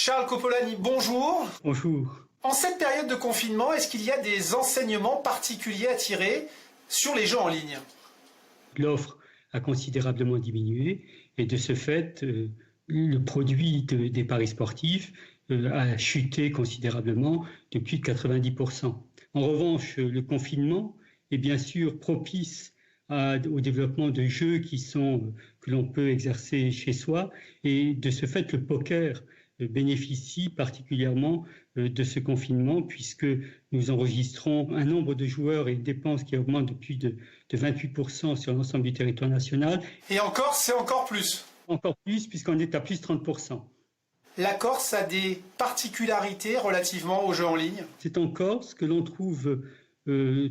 Charles Copolani, bonjour. Bonjour. En cette période de confinement, est-ce qu'il y a des enseignements particuliers à tirer sur les jeux en ligne ? L'offre a considérablement diminué et de ce fait, le produit des paris sportifs a chuté considérablement de plus de 90%. En revanche, le confinement est bien sûr propice au développement de jeux que l'on peut exercer chez soi et de ce fait, le poker bénéficie particulièrement de ce confinement puisque nous enregistrons un nombre de joueurs et une dépense qui augmente de plus de 28% sur l'ensemble du territoire national. Et en Corse, c'est encore plus. Encore plus puisqu'on est à plus 30%. La Corse a des particularités relativement aux jeux en ligne. C'est en Corse que l'on trouve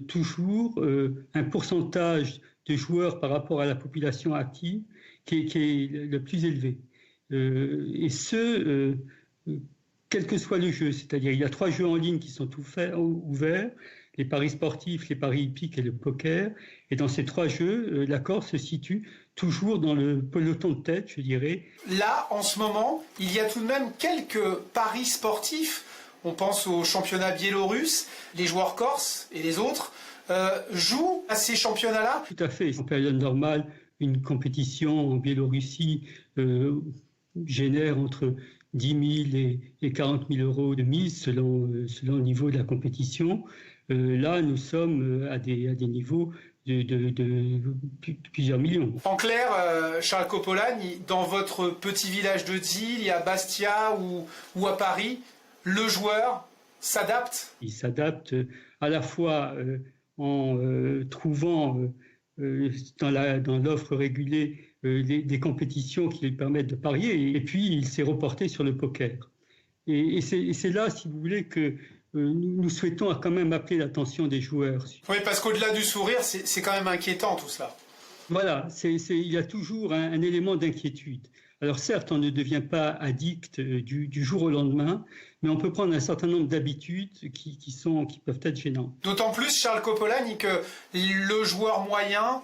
toujours un pourcentage de joueurs par rapport à la population active qui est le plus élevé. Quel que soit le jeu, c'est-à-dire il y a 3 jeux en ligne qui sont ouverts, les paris sportifs, les paris hippiques et le poker. Et dans ces 3 jeux, la Corse se situe toujours dans le peloton de tête, je dirais. Là, en ce moment, il y a tout de même quelques paris sportifs. On pense au championnat biélorusse, les joueurs corses et les autres jouent à ces championnats-là. Tout à fait. En période normale, une compétition en Biélorussie génère entre 10 000 et 40 000 euros de mise selon le niveau de la compétition. Là, nous sommes à des niveaux de plusieurs millions. En clair, Charles Copolani, dans votre petit village de Dille, à Bastia ou à Paris, le joueur s'adapte ? Il s'adapte à la fois en trouvant dans l'offre régulée des compétitions qui lui permettent de parier, et puis il s'est reporté sur le poker. Et c'est là, si vous voulez, que nous souhaitons quand même appeler l'attention des joueurs. Oui, parce qu'au-delà du sourire, c'est quand même inquiétant tout cela. Voilà, il y a toujours un élément d'inquiétude. Alors certes, on ne devient pas addict du jour au lendemain, mais on peut prendre un certain nombre d'habitudes qui peuvent être gênantes. D'autant plus, Charles Copolani, que le joueur moyen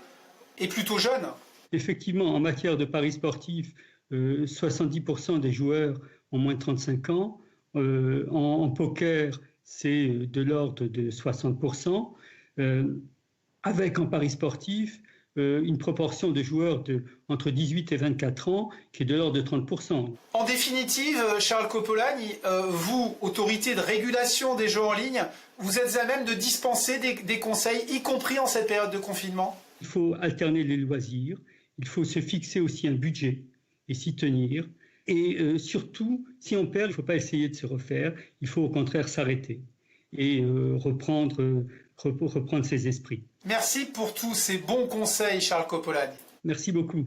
est plutôt jeune. Effectivement, en matière de paris sportifs, 70% des joueurs ont moins de 35 ans. En poker, c'est de l'ordre de 60%. Avec en paris sportif, une proportion de joueurs entre 18 et 24 ans qui est de l'ordre de 30%. En définitive, Charles Copolani, vous, autorité de régulation des jeux en ligne, vous êtes à même de dispenser des conseils, y compris en cette période de confinement ? Il faut alterner les loisirs, il faut se fixer aussi un budget et s'y tenir. Et surtout, si on perd, il ne faut pas essayer de se refaire, il faut au contraire s'arrêter et reprendre ses esprits. Merci pour tous ces bons conseils, Charles Copolani. Merci beaucoup.